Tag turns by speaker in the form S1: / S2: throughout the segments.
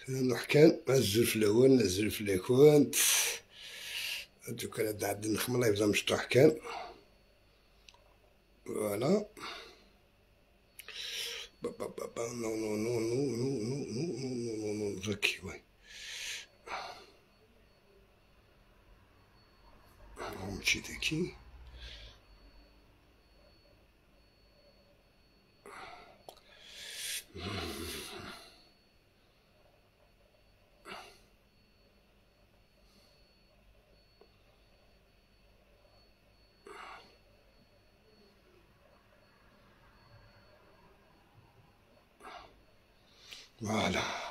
S1: نحكان نزل في الاول نزل في الاكوان دوكا هاد عاد النخمه الله يبدا مشطوح كان فوالا بابا بابا نو نو نو نو نو نو نو نو نو زكي وي ماشي ذكي فوالا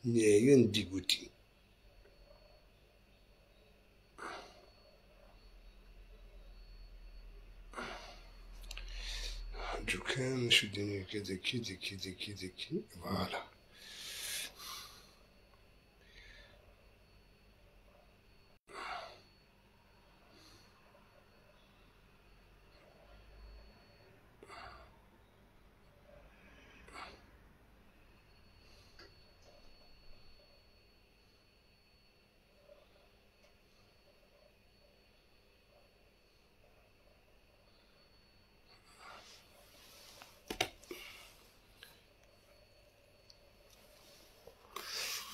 S1: نيون ديغوتي دوكا نشدني كذا كذا كذا كذا كذا فوالا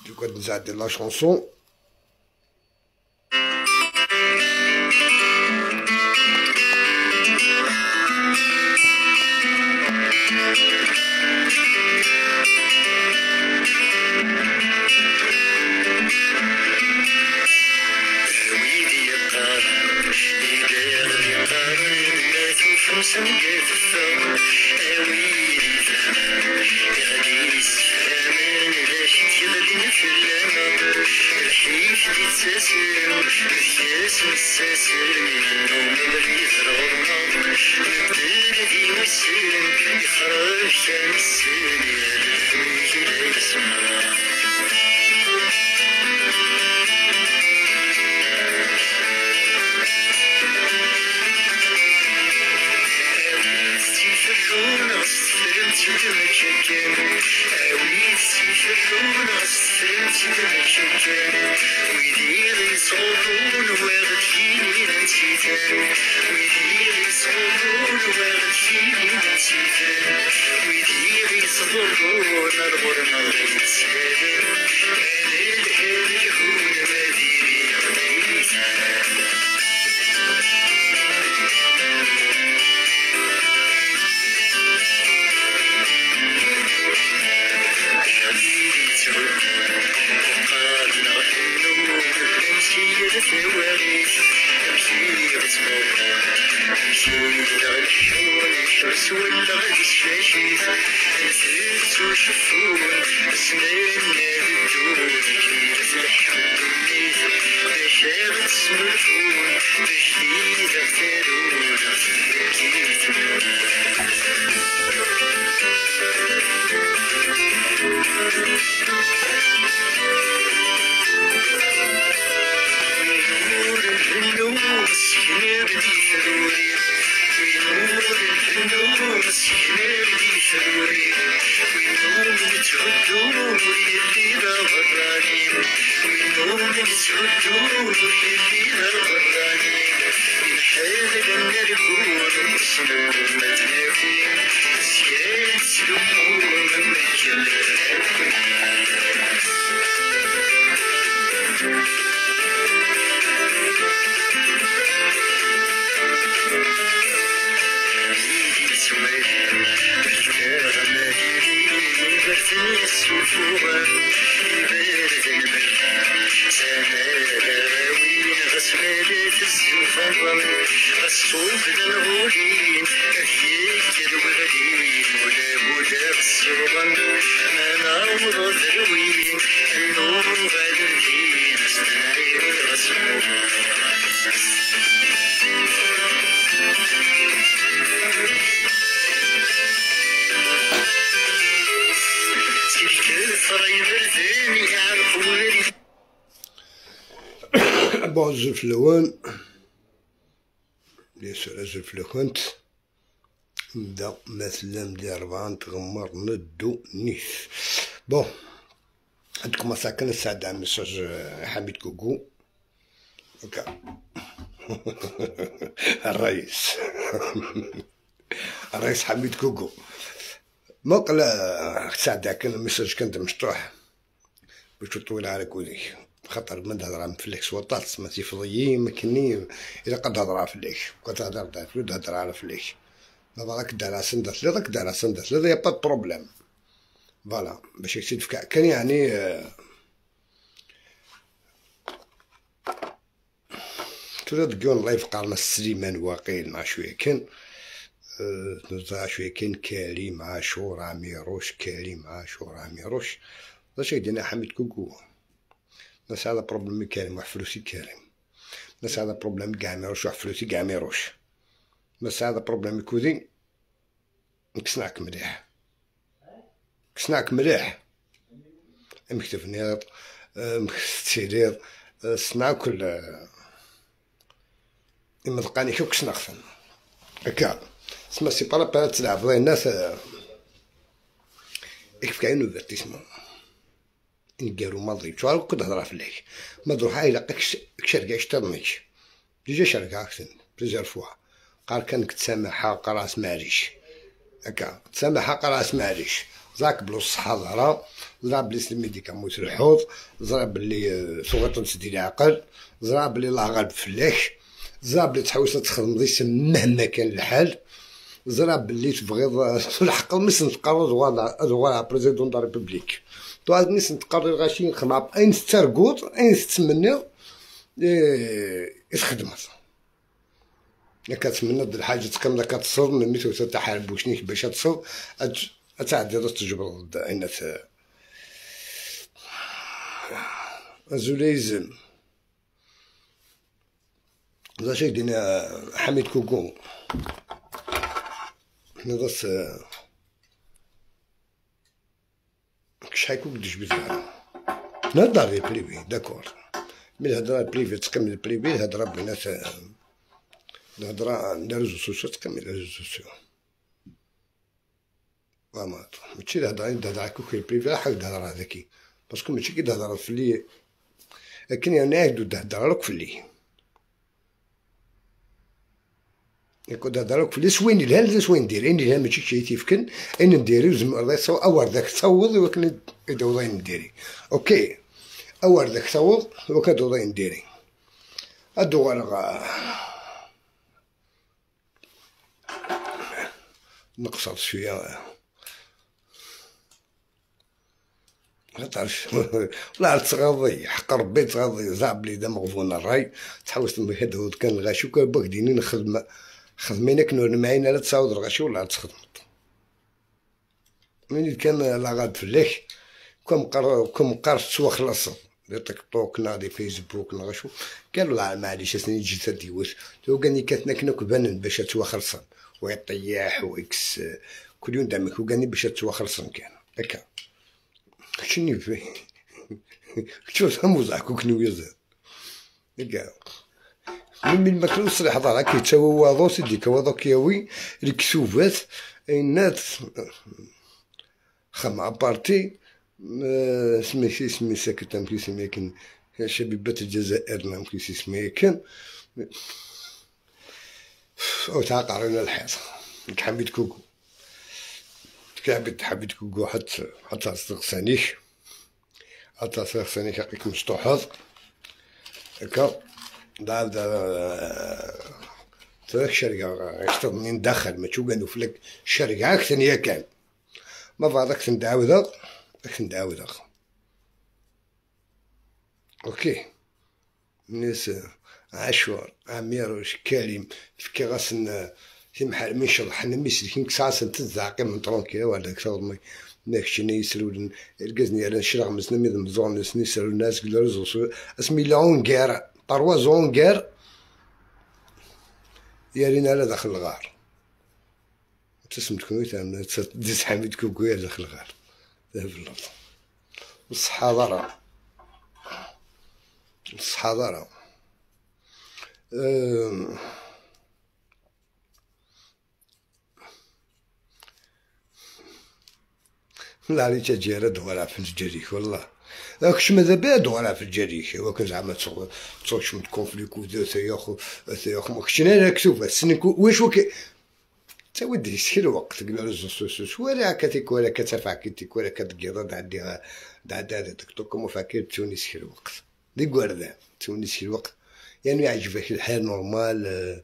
S1: دوكا نزعد لا شونسون بون الزلف اللون بيان سور الزلف اللون نبدا مثلا ندير 40 تغمر ندو نيف. بون عندكم مساكن السعادة على ميساج حميد كوكو هكا الرئيس الرئيس حميد كوكو موقع السعادة كان الميساج كان مفتوح باش تطويل على كودي خاطر من تهضر مفليكس وطاس ماشي فضيين مكنين الا قد هضر فليك كنت هضر تهضر على فليك دابا راك دارها سندات لي راك دارها سندات لي يا با بروبليم فوالا باش يزيد في كان يعني تريد تقول لايف قال سليمان واقيل مع شويه كان نزرع شويه كان كالي مع شور عميروش كالي مع شور عميروش واش دينا حميد كوكو ناس هذا بروبليم كريم واحد فلوسي كريم ناس هذا بروبليم كاع ميروش واحد فلوسي كاع ميروش ناس هذا بروبليم كودي نكسناك مليح كسناك مليح مكتب نيض مكتسيريض سناكل إما تلقاني كي كسناخفن هكا سما سي با لا تلعب ضاي الناس كيف كاين اوفرتيسمون نقالو ماضي شو كنت هضر فليك ما تروح عايلة كشركة اشترنيش ديجا شركة أكثر بليزيور فوا قال كانك تسامحها قراص معليش هكا تسامحها قراص معليش زاك بلو الصحة ظهرا زرا بلي الميديكامون الحوض زرا بلي ثغط تسدي العقل زرا بلي الله غالب فلاك زرا بلي تحوس تخدم ضيس مهما كان الحال زرا بلي تبغيض الحق مس نتقرر دوغا بريزيدون دا ريبوبليك تواد نيس نتقرر غاشي نخدم اين سترقوط اين تتمنى يتخدمت كتمنى الحاجة كاملة كتصر ميتو تحاربوشنيك باش تصر أتعدي راه تجبر ضد أين الزوليزم ذا شي دينا حميد كوكو نضس شحال كون بديش بزاف نهضر لي بريفي داكور مي الهضره بريفي تكمل البريفي الهضره بينات الهضره ندير ريزو سوسيو تكمل ريزو سوسيو فوالا ماشي الهضره ندهضر كوكي البريفي حاول تهضر هذاكي باسكو ماشي كي تهضر فلي لكن انا عاد تهضر لك فلي يكون هضرك في سوين الهال سوين ندير اني الهال ماشي شي تيفكن ان نديري وزم اور ذاك تصوض ولكن يدوضي نديري اوكي اور ذاك تصوض ولكن دوضي نديري ادو انا نقصر شويه ما تعرفش لا تغضي حق ربي تغضي زعب لي دام غفون الراي تحوس هاد كان الغاشي وكان باك ديني نخدم خدمينك نور معينا لا تصاود الغاشي ولا تخدمت من كان لا غاد فلاك كم قار تسوا خلص لي تيك توك نادي فيسبوك نغشو قالوا لا معليش اسني جيت تديوش تو كاني كتنكنك بان باش تسوا خلصن ويطيح واكس كل يوم دامك وكاني باش تسوا خلصن كان هكا شنو فيه شوف موزعكو كنو يزال هكا من المكان الصريح هضر هكا يتساوى واضو سيدي كواضو كياوي الكسوفات النات خمع بارتي سميتي سمي ساكت نمكي سمي كان شبيبات الجزائر نمكي سمي كان او تعقرنا الحيط حميد كوكو حميد كوكو حتى استغسانيك حتى استغسانيك هاكيك مشطوحض هكا دا تراك شركة يشتغل منين داخل ما تشوف قالوا فلك شركة أكثر هي كان ما بعدك تندعوذا راك ندعاود اوكي. الناس عاشور عميروش كريم فكي غاسن في محل من شرح نميس كين كساسن تزعقي من طرونكي ولا كثر مي داكشي يسرو الكازني على شرح مسنا ميد مزون ناس يسرو الناس كلا رزو اسمي لونغير طروا زونغير يارينا على داخل الغار تسمت كويتا تدز حميد كوكويا داخل الغار ذهب الارض والصحاضرة الصحاضرة لا عليك جيرة دوالع في الجريك والله راكش ماذا بيا دوالع في الجريك وكان زعما تصوش من كونفليكو ثياخو ماكش انا كتوب السنك واش وكي تا ودي سير وقت قال الزوسوس ولا كاتيك ولا كتفع كيتيك ولا كتقيض عندي تيك توك وفاكر تونس سير وقت دي قرده تونس سير وقت يعني يعجبك الحال نورمال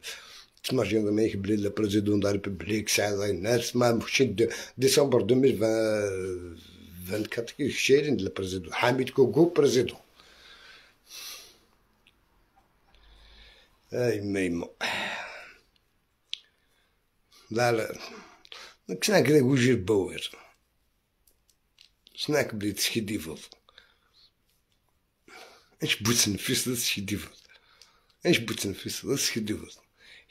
S1: تمارجين ضميك بلي البريزيدون دار ريبوبليك ساعة الناس ما مشي ديسمبر 2024 كيشيرين البريزيدون حميد كوكو بريزيدون يما لا كسناك كدا وجه البوير سناك بلي تسكي ديفوض اش بوت تنفيس تسكي ديفوض اش بوت تنفيس تسكي ديفوض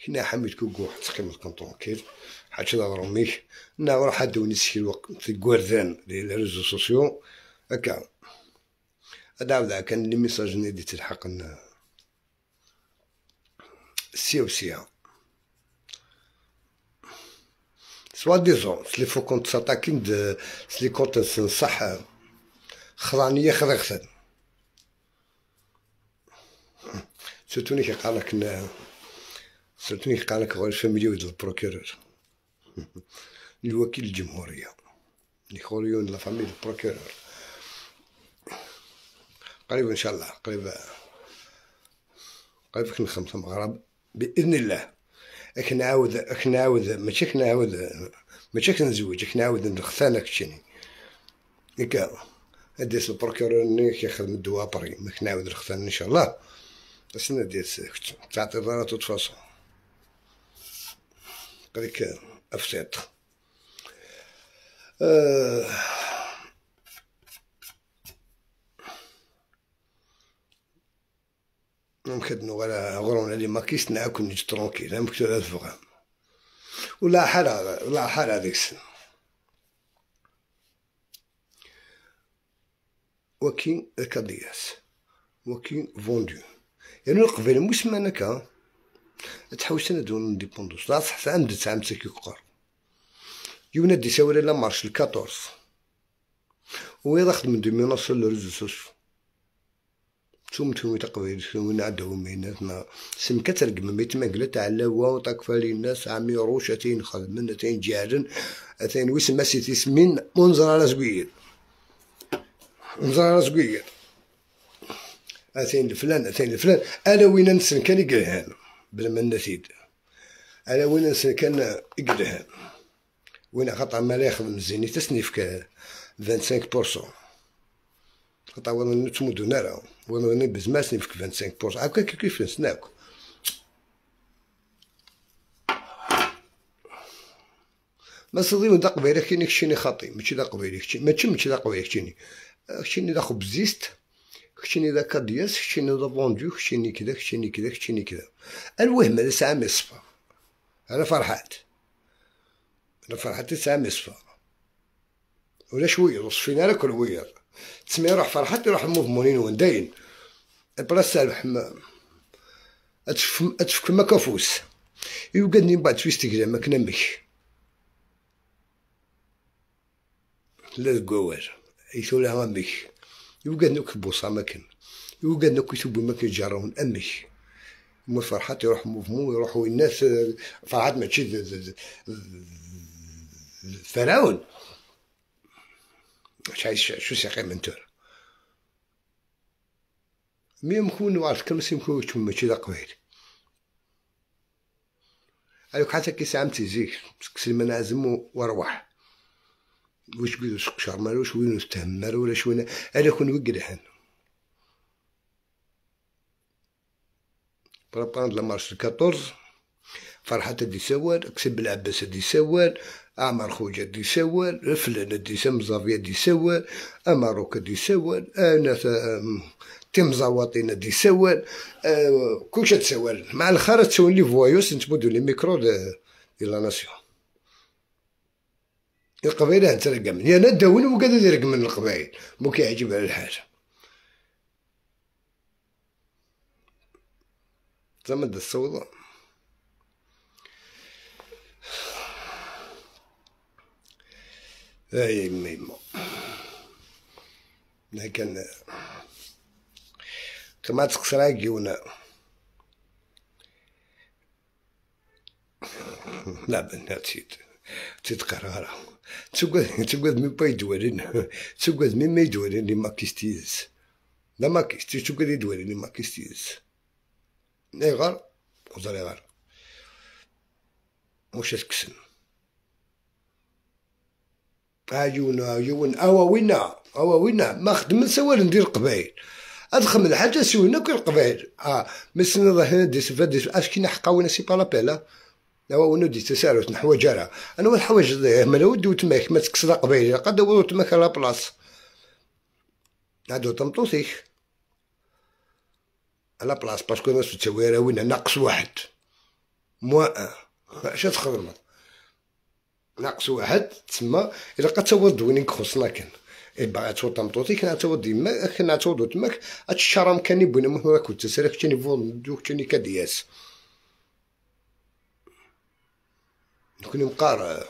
S1: هنا حميد كوكو تقيم الكونطون كيل حاجة ضرميك نا راح دوني سكي الوقت في الكواردان لي ريزو سوسيو هكا هذا كان لي ميساج اللي تلحق لنا سي وسيا سوا ديزون سلي فو كونت ساتاكين سلي كونت صح خضانية خضغثن سيرتوني كيقالك سيرتوني كيقالك غير الفاميليو ديال البروكيرور الوكيل الجمهورية لي خوريون لا فامي البروكيرور قريب ان شاء الله قريب كنخمس مغرب باذن الله كنعاود ماشي كنزوج كنعاود نختانك تشيني هكا هديت البروكيرور ني كيخدم الدواء بري ما كنعاود نختان ان شاء الله بس نديت تعطي ضرات وتفاصيل هذيك افسيت ممكن ولا غرون اللي ما كيس ناكل نجي ترونكيل ممكن لا تفهم ولا حال هذيك السنة وكين الكادياس وكين فوندو يعني القبيلة مسمى هكا تحوس انا دون انديبوندونس لا صح عام 9 قار يونادي ساوري لا مارش 14 ويضا خدم من 2009 لريزو سوسيو توم تقبيل توم عندو ميناتنا سم كترق من بيت مقلة تاع لاوا طاكفالي الناس عمي روش اتين خدمن اتين جارن اتين ويسما سيتي سمين منظر على زقير منظر على زقير اتين الفلان انا وين نسن كان يقرهان بلا ما نسيت انا وين نسن كان يقرهان وين خطا ما لا يخدم الزيني تسنيف ك 25% خطا وانا نتمدو نرى وانا بزما سنيف 25% هكا كيف نسناك ما صديو دا قبيله كاين كشيني خاطي ماشي دا قبيله ماشي دا قبيله كشيني دا خبزيست كشيني دا كادياس كشيني دا بوندو كشيني كذا المهم هذا ساعة مصفى انا فرحات تسعة مصفى ولا شويه وصفينا لك الوير تسمي روح فرحات يروح الموفمونين ونداين البلاصه الحما اتفك ما كافوس يوقدني بعد في انستغرام ما كنمش لا الكوار ايثو لها مش يوقدني كبوصه مكان يوقدني كيسبوا مكان جارون امش مو فرحات يروح موفمون يروحوا الناس فرحات ماشي فرعون شو ساقي من تور مي مكون وعرف كلمة يمكن تكون ماشي دا قبيل هاذوك حتى كي ساعة تيزيك كسي منازم وروح واش قيدو سوق شرمال واش وين نستهمر ولا شوين انا كون وقرحن برابان لا مارش 14 فرحة دي سوال كسب العباس دي سوال عمر خوجة دي سوال فلان دي مزافيا دي سوال ماروك دي سوال انا تيم زواطين دي سوال كلشي تسوال مع الاخر تسوال لي فوايوس نتبدو لي ميكرو دي لا ناسيون القبائل نترقم من انا داون وقاعد يرقم من القبائل مو كيعجب على الحاجه زعما الصوضه هاي ميمو لكن كما تقصر كيونا لا بناتيت تتقرارا تقعد من باي دوالين تقعد من ما يدوالين لي ماكيستيز لا ماكيستيز تقعد يدوالين لي ماكيستيز اي غار وزاري غار واش تكسن عيون أواوينا ما خدمت سوال ندير قبايل أدخل الحاجة سوينا كل قبايل مسنا ظهرنا ديس فديس أشكي نحقاونا سي بالابيلا أواوينا دي تسالوت نحو جارة أنا والحوايج مالا ودو تماك ما تكسر قبايل قد ودو تماك على بلاص هادو طمطوطيك على بلاص باسكو الناس تسوي راوينا ناقص واحد موا اش تخدم ناقص واحد تسمى الا قد تود وين خصنا كان باغي تود طمطوطي كنا تود ديما كنا تود تماك هادشي كان يبون مهما كنت تسالك تاني فون دوك تاني كدياس نكون مقار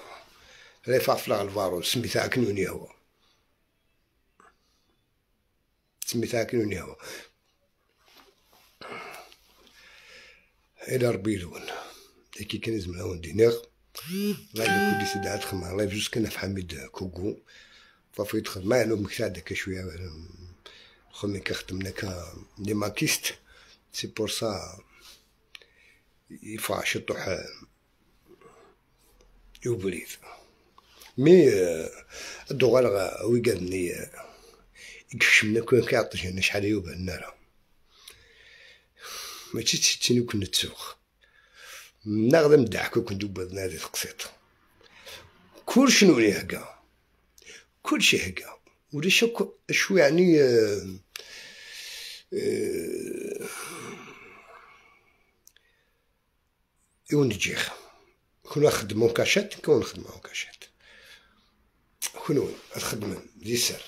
S1: ريفا فلا الفارو سميتها كنوني هو سميتها كنوني هو الى ربي لون كي كان لازم لهون دينار غادي كل سيد عاد خدمة الله يجوز كنا في حميد كوكو ففي يدخل ما علوم هكا شويه خمي كخدمنا دي ماكيست سي بور سا يفا شطوح يوبريد مي الدوغال وي قالني يكشمنا كون كيعطيش لنا شحال يوبا النار ماشي تشتيني كنا تسوق نغدا نضحكو كندوب هاد نادي القسيط كلشي نولي هكا كلشي هكا ولا شو يعني ونجيخ كون نخدمو كاشات كون نخدمو كاشات كون الخدمة ديسر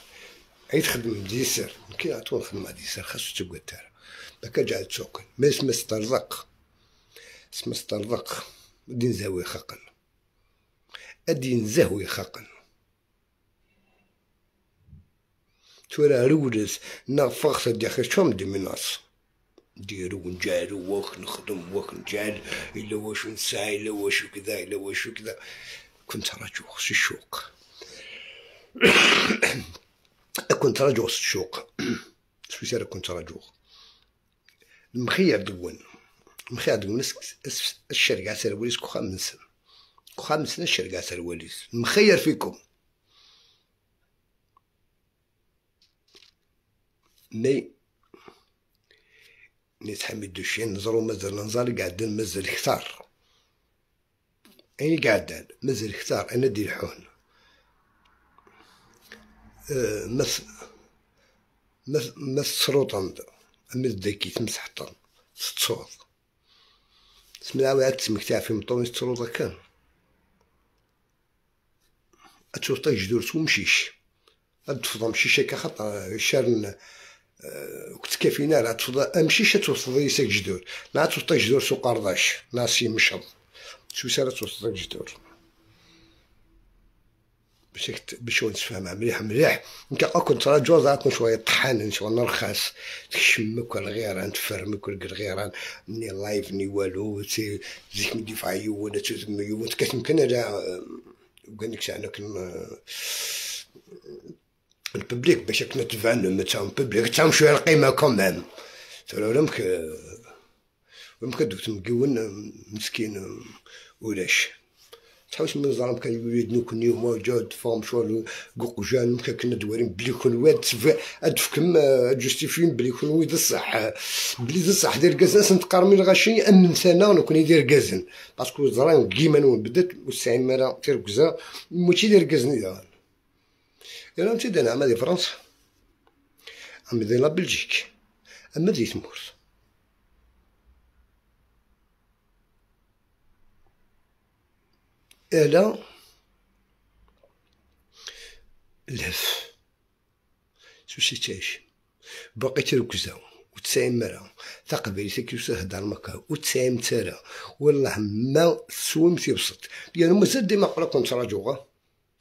S1: عيد خدمة ديسر كي عطو الخدمة ديسر خاصو تقعد تارا هكا جعل تسوقن ما اسمها سترزق اسمها سترزق دين زاوية خاقن الدين زهوي خاقن تورا رولز نفخت داخل شوم دي مناص نديرو ونجالو واك نخدم واك نجال إلا واش نسعى إلا واش كذا إلا واش كذا كنت رجوع سي الشوق كنت رجوع سي الشوق سويسرا كنت رجوع المخير دون الشرقة سرواليس كو خامس الشرقة سرواليس المخير فيكم نتحمد دوشين نزرو مازال نزار قاعدين مازال كثار أين قاعدين مازال كثار أنا دير حون مس سروطن أمس داكي تمسحطن تصوض سمعوا عاد تسمكتاع في مطوني تروضا كان أتوطا جدور تمشيش أتفضى مشيشة كخطر شارن كنت كافينا لا تفضى أمشيشة توصل يساك جدور لا توصل جدور سوق أرضاش ناسي مشط شو سالة توصل جدور باش نتفاهمها مليح نتا كنت راه جوز عطني شويه طحان شويه نرخص تشمك الغيران تفرمك الغيران ني لايف ني والو زيك من دفاعي ولا تزمي وانت كتمكن على قال لك انا الببليك باش كنا تفعل مثلا الببليك تاهم شويه القيمه كومام ترى يمكن دوك مقون مسكين ولاش تحوس من الظلام كان يولد نكوني هما جاد فام شوال قوق جان كنا دوارين بلي كون واد ادفكم جوستيفين بلي كون ويد الصح بلي الصح دير كازن سنتقارمي الغاشي ان سنه نكون يدير كازن باسكو زران كيما نون بدات والساعين مرا تركزا ماشي دير كازن اذا انا نمشي انا عملي فرنسا عملي لا بلجيك اما ديت مورس الا الهف سوسي تعيش باقي تركزا وتسايم مرا تقبلي تكيوس هدار مكا وتسايم تارا والله ما سومتي بسط يعني مازال ديما قرا كنت راجوغا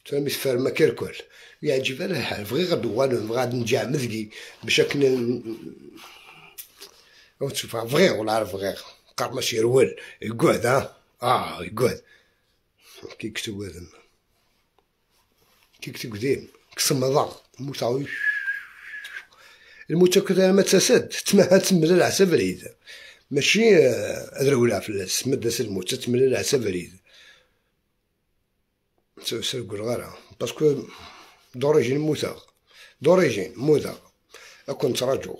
S1: تلاميذ فارما كيركول يعجب على الحال بغي غدوان غادي نجي مذقي باش وتشوف بغي ولا عارف بغي قرب ماشي يرول يقعد يقعد كيكتب هذا كيكتب قديم كسم ضغط موت الموت كثر ما تسد تمها تملا العسى فريد ماشي ادرولا فلاس مدس الموت تملا العسى فريد سرقوا غيرها باسكو دوريجين موتا دوريجين موتا كنت رجوع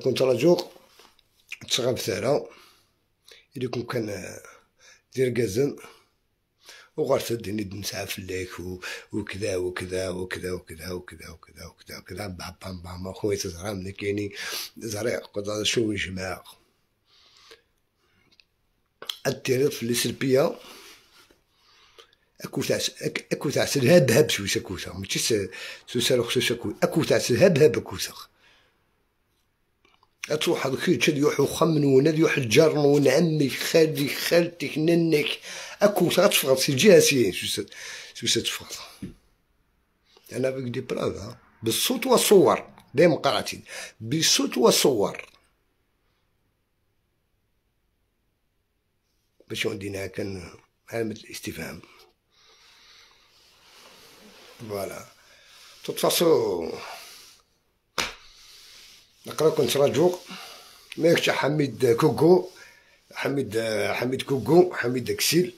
S1: كنت رجوع تغاب ثارة إذا كون كان دير كازن وغارت الدنيا نسعى في الليك وكذا وكذا وكذا وكذا وكذا وكذا وكذا وكذا بام بام بام خويا تزرع من كايني زريق قد شو جماعة التيريط في السلبية اكو تاع سلهاب هاب سويس اكوتا ماشي سوسا خصوصا اكو تاع سلهاب هاب اكوتا تروح هذاك تشد يوح وخمن ونادي يوح الجار ونعمك خالي خالتك ننك اكو تفرض سي جاسين سوسا تفرض انا بك دي براف بالصوت والصور دايما قراتي بالصوت والصور باش عندنا كان علامة الاستفهام فوالا تتفاصو نقرا كنت رجوع ماكش حميد كوكو حميد كوكو حميد كسيل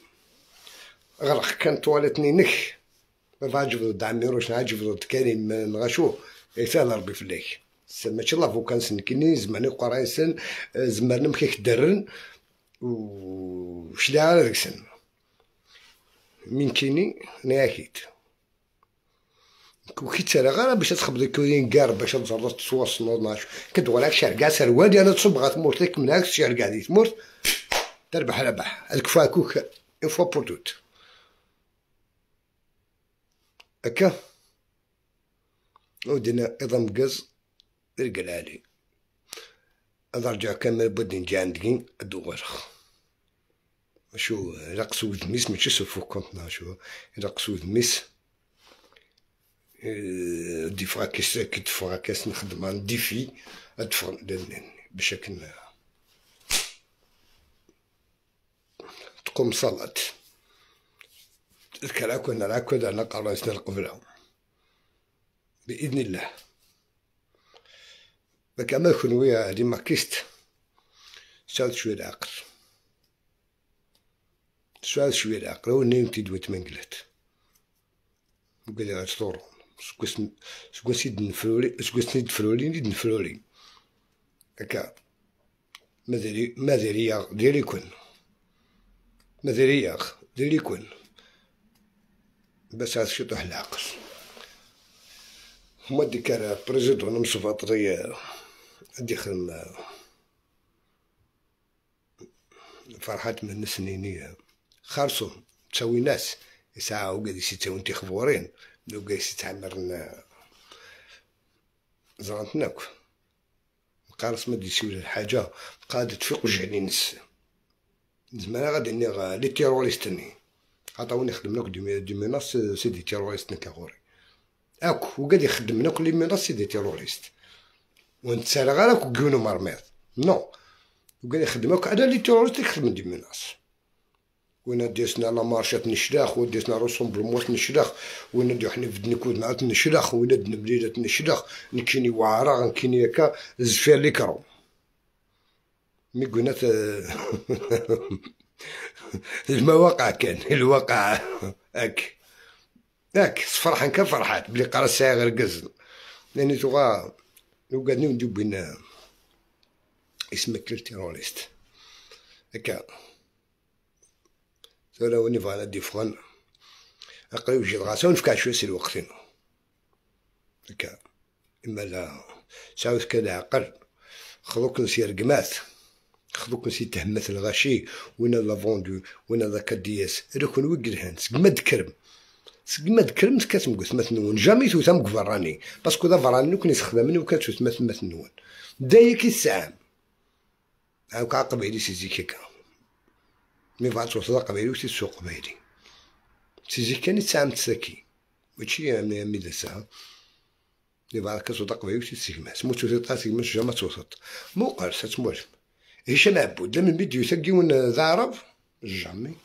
S1: غرق كان طوالتني نك ما عجبو دعمي روش عجبو كريم نغاشو يثال ربي فليك ماشي لافو كان سنكني زماني قراي سن زمرنا مكيك درن وش على ذاك السن من كيني انا اكيد كي تسالى غير باش تخبط الكوين كار باش تزرد توصل 12 كدوى لك شاركا سروال انا تصب غتموت لك من هاك الشاركا دي تموت تربح ربح الكفاكوك اون فوا بور توت هكا ودينا ايضا مقز القلالي هذا رجع كامل بدي نجي عندكين الدوغرخ شو رقصو دميس ماشي سوفو كونتنا شو رقصو دميس دي فراكيس كي تفراكيس نخدم عن ديفي باش تقوم صلاة تذكر كنا نركض على قراصنا القبلة بإذن الله فكما كنويا ديما كيست ساعد شوية العقل ساعد شوية العقل هو نيم تيدوي منقلت وقال لي غتطورو سكو سيد نفرولي سكو سيد فرولي نيد نفرولي هكا ماذا ديري كون ماذا ديري كون بس هاد شطح العقل هما ديك بريزيدون مصطفى طرية عندي خدم فرحات من السنينية خارصو تساوي ناس ساعة وقاد يسيتاو انتي خبورين وقاد يستعمرنا زرانتناك قارص ما ديسيو الحاجة قادت فيق وجعني نس زمان غادي ني لي تيروريستني عطاوني خدمناك دي ميناس سي دي تيروريست نكاغوري اكو وقاد يخدمنا كل ميناس سي دي تيروريست ونتسالى غير اكو كيونو مرميض نو وقال يخدمك على لي تيروريست يخدم دي ميناس وين ديسنا لا مارشات نشلاخ وديسنا روسومبلموات نشلاخ وين نديو حنا في دنكود نعاود نشلاخ وين دنا بليلات نشلاخ نكيني واعره نكيني هكا زفير لي كرو مي قلنا المواقع كان الواقع هاك فرحان كفرحات بلي قرا الساعة غير قزن لاني تغا لو قادني ندوب بين اسمك كل تيروريست هكا ثولا وني فوالا ديفغن قريب جي الغاسة ونفكع شوية سي الوقتين هكا إما لا ساوث كذا عقل خذوك نسي رقمات خذوك نسي تهمات الغاشي وين لا فوندو وين لا كدياس ركون وقرهن سقمد كرم سقمد كرم كتمقوث مثنون جامي توثم كفراني باسكو ذا فراني كون يستخدمني وكتوث مثنون دايا كي الساعة هاكا قبيلي سيزي كيكا مي فات توصل قبيلي وسي السوق قبيلي سيزي كان يتسام تساكي ماشي مي دسا لي فات كتوصل قبيلي وسي سيغما سموتو تيطا سيغما جامع توسط مو قارس تموالف هشام عبود لما بديو يسقيون ذا عرب جامي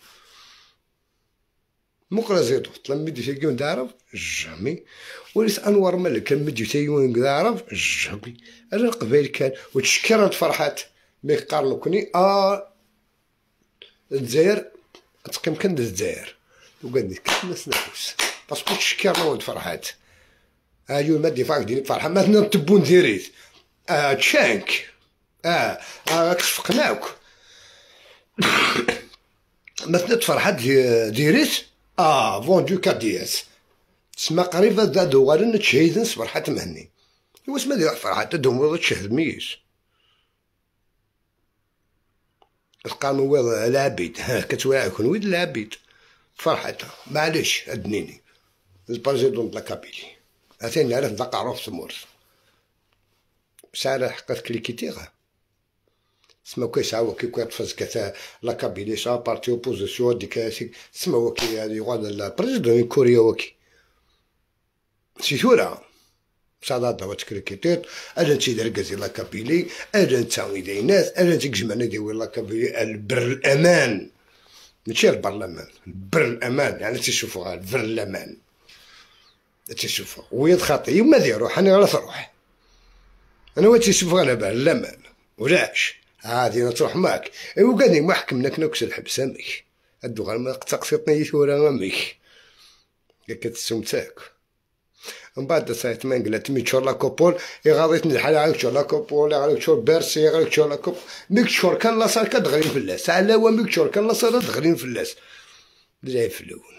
S1: مقرا زيدو لما بديو يسقيون ذا عرب جامي وليس انور ملك لما بديو يسقيون ذا عرب جامي انا قبيل كان وتشكرت فرحات مي قارنو كوني الجزائر تقيم كان الجزائر وقال لي كيف الناس نفوس باسكو تشكرنا ولد فرحات ايوا ما ديفاك ديني فرحه ما نتبون ديريت تشانك راك صفقناك مثلا فرحات ديريت فوندو كادياس تسمى قريبة ذا دوغالن تشهيدن فرحات مهني واش ما دير فرحات دوم تشهد ميس القانون ويض العبيد كتوعى كون ويد العبيد فرحتها معليش ادنيني البريزيدون د لاكابيلي عثاني نعرف نطلق عروف ثمورث ساعة حقات كليكيتيغا تسمى كيسعى كي كتفز كتا لاكابيلي سا بارتي اوبوزيسيون ديك تسمى وكي هادي يقعد البريزيدون كوريا وكي سي ثورة صادات دوات كريكيتير اجا نتي دركازي لاكابيلي اجا نتاوي دايناس اجا تيكجمعنا ديوي لاكابيلي البر الامان ماشي البرلمان البر الامان يعني تيشوفوها البر الامان تيشوفوها ويد خاطي وما ديرو حاني غير تروح انا وين تيشوفوها على بال الامان ولاش عادي تروح معاك ايوا قالني ما حكمناك نكس الحبس امك هادو غير ما تقسيطني ثورة امك كتسمتاك من بعد سايت ما قلت مي تشور لا كوبول يغاضيتني الحال عليك تشور لا كوبول عليك تشور بيرسي عليك تشور لا كوبول ميك تشور كان لا صار كدغرين في اللاس على وا ميك تشور كان لا صار دغرين في اللاس دراي في الاول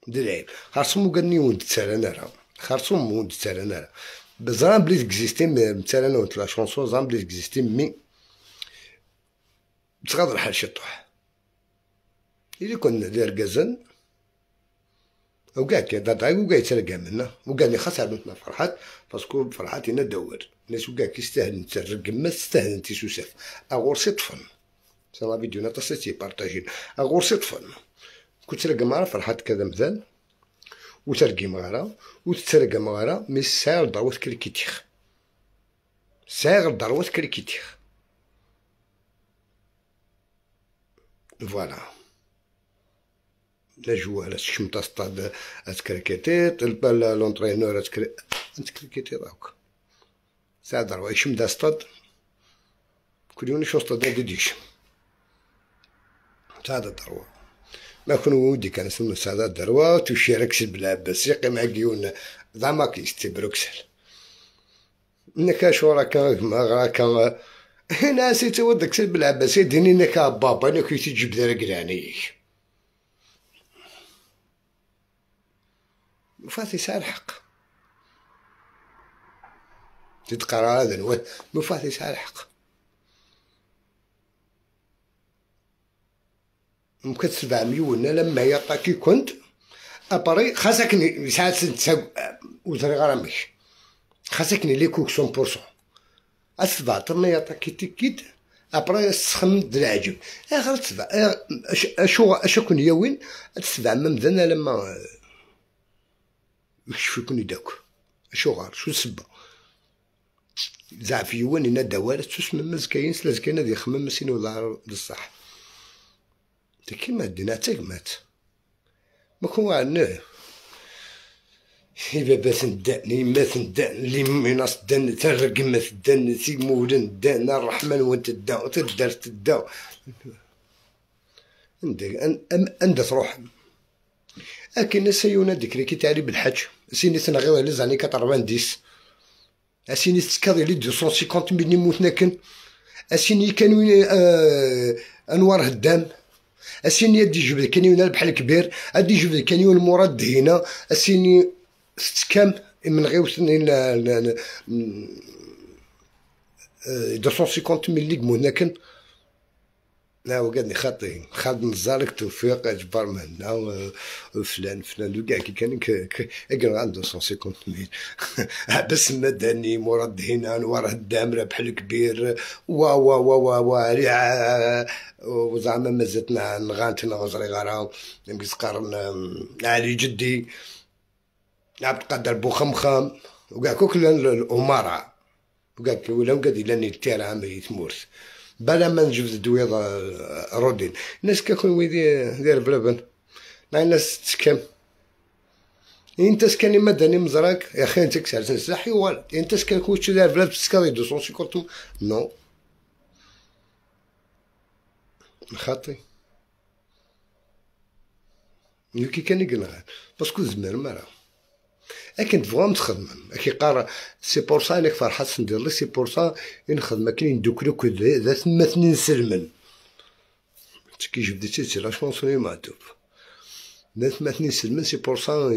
S1: دراي خاصهم قالني ولد تسالنا راه خاصهم ولد تسالنا راه بزران بلي اكزيستي مثلا ولد لا شونسون زان بلي اكزيستي مي تغادر الحال شطوح إذا كنا داير كازن وكاع كي داي وكاع يتلقى منا وكاع لي خاص عبدنا فرحات باسكو فرحات هنا دور الناس وكاع كيستاهل نترقم ما تستاهل انت سوسف اغورسي طفن سما فيديو نتصيتي بارطاجين اغورسي طفن كنت تلقى مع فرحات كذا مثال وترقي مغارا وتترقى مغارا مي ساير ضروت كليكيتيخ ساير ضروت كليكيتيخ فوالا لا جوا على الشمطة سطاد اتكركيتيت لونطرينور اتكركيتي راك ساعة ضربة يشمدا سطاد كل يوم شو سطاد ديديش ساعة ضربة ما كون ودي كان اسمه ساعة ضربة تشارك بالعباس يقي مع كيون زعما كيستي بروكسل انك شو راك راك هنا سيتي ودك سير بالعباس يديني انك بابا انا كي تجيب ذا رقرانيك مفاتي ساعة الحق تتقرا هذا مفاتي ساعة الحق ممكن 700 لما يعطا كي كنت اباري خاصكني ساعات وزري غرامش خاصكني لي كوك 100% السبعة ما يعطا كي تكيت ابري سخم العجب غير تسبع اشو كون يوين تسبع ممذنا لما يكشف يكون يداك اشو غار شو السبة زعف يوان إنا دوالة تسمى مزكاين سلازكاين هادي يخمم مسين ولا بصح تا كيما دينا تا مات ما كون عندنا بابا تندان يما تندان اللي ميناس تدان ترقم تدان سي مولان تدان الرحمن وانت تدان تدار تدان عندها تروح اكن سيونا ديكري كي تعري بالحج سيني تنغيو على زاني 90 اسيني تسكاضي لي 250 ملي موتنا كن اسيني كانوا انوار هدام اسيني ادي جبل كان يونال بحال كبير ادي جبل كان يون مراد هنا اسيني ستكام من غيوثني 250 ملي موتنا كن لا وقعدني خاطي خالد نزارك توفيق جبار مهنا وفلان وكاع كي كان كان عنده 150 ميل بس مدني مراد هنا وراه الدامره بحال كبير وزعما مازلتنا نغانتنا غزري غرا نقص قرن علي جدي عبد القادر بوخمخام وكاع كل الامراء وكاع ولا قاد لاني التيرا ميت مورث بلا ما نجبد دويض رودين الناس كاكون ويدي داير بلبن مع الناس تسكم انت سكاني مدني مزراك يا اخي انت كسر تنسحي والد انت سكان كوتش داير بلاد تسكاضي 250 نو خاطي كي كان يقنع باسكو زمان مرا لكن تبغى تخدم كي قارا سي بور سا انك فرحات ندير لي سي بور سا نخدم كاين دوك ذا ثما ثنين سلمن كي جبدتي تي لا شونسوني معتوب ذا ثما ثنين سلمن سي بور سا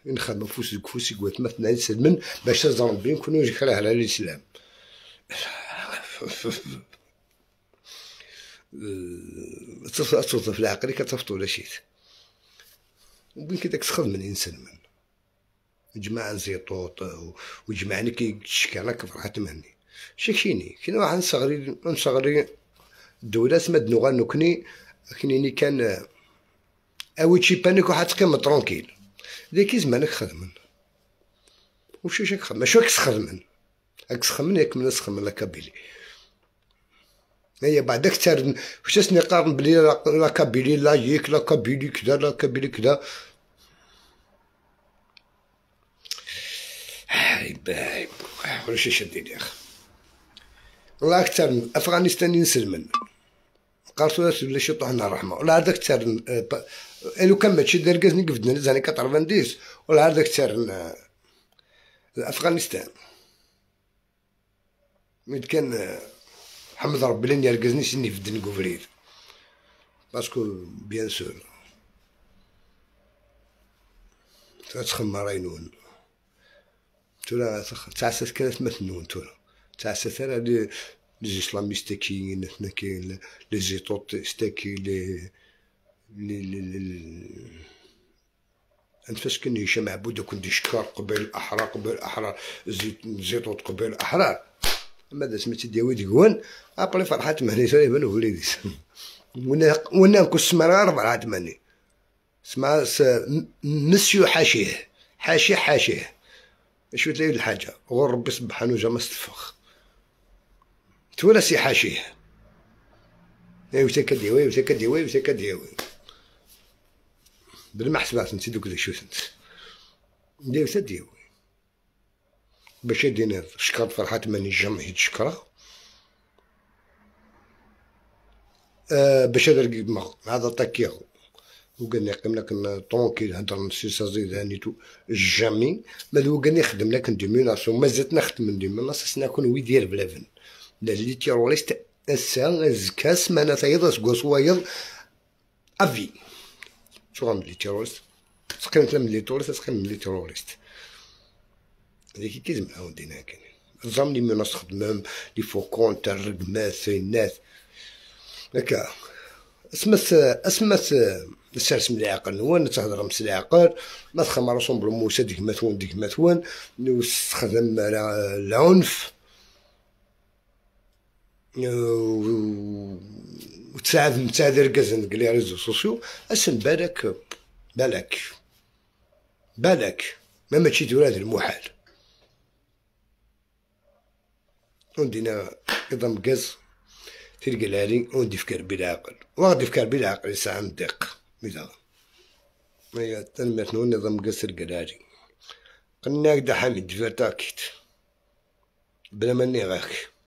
S1: نخدم فوسي قوات ثما ثنين سلمن باش تزرم بين كونو يجي على الاسلام تصوت في العقل كتفطو ولا شيت وبين كي داك تخدم من انسان جماعة زيطوط وجماعني كي تشكي على كفرحات مهني شكيني كاين واحد صغري الدولة سما دنوغا نوكني كنيني كان اويتشي بانيك واحد تقيم ترونكيل ديكي زمانك خدمن وش راك خدمن شو راك تخدمن راك تخدمن ياك من تخدمن لا كابيلي هي بعدك تار واش اسني قارن بلي لا كابيلي لا يك لا كابيلي كذا لا كابيلي كذا باي ولا شي شديد يا اخي والله اكثر من افغانستان ينسلمن قالتو ولا شي طحنا الرحمه ولا هذاك اكثر لو كان ماشي دركزني قفدنا زاني كطرف نديس ولا هذاك اكثر افغانستان ملي كان حمد ربي لين يركزني سني في الدنيا فريد باسكو بيان سور تخمم راينون تولا تعسات كانت مثنون تولا تعسات راه لي زيسلاميست كاين كاين لي زيطوط ستاكي انت فاش كان هشام عبود كنت يشكر قبل الاحرار قبل الاحرار زيطوط قبل الاحرار ماذا سميتي دياوي ديكوان ابلي فرحات مهني سالي وليدي وانا نكون سمرا 4 مهني سما مسيو حاشيه شو تلاقي الحاجة غور ربي سبحانه جا ما استفخ تولا سي حاشيه وتكديوي بلا حسبات انت دوك شو انت ديوي باش يدينا شكر فرحات ماني جمعية شكرا باش هذا دماغ هذا طاكيغو وقالني قمنا كنا طونكيل هضر نسي سازيد هانيتو جامي ماذا قالني خدم لك دوميناسيون مازالت نخدم من دوميناسيون نكون ويدير بلافن لي تيروريست السا زكاس مانا تايض سكوس وايض افي شو غنقول لي تيروريست تقيمت من لي تيروريست تقيم من لي تيروريست هذيك كي زعما دينا كاين زعما لي خدمهم لي فوكون تاع الرقمات الناس هكا اسمت السرس من العقل نوان تهضر مس العقل ما تخمر راسهم بالموسى ديك مثوان نستخدم العنف وتساعد ركز نقلي ريزو سوسيو اسن بالك ما ماشي تولاد المحال وندينا نظام كاز تلقى العالي وندي فكر بالعقل وغادي فكر بالعقل ساعة ندق مثلا هي تنمية نظام قصر قلالي قلنا دا حميد فيرتاكيت بلا ما نيغاك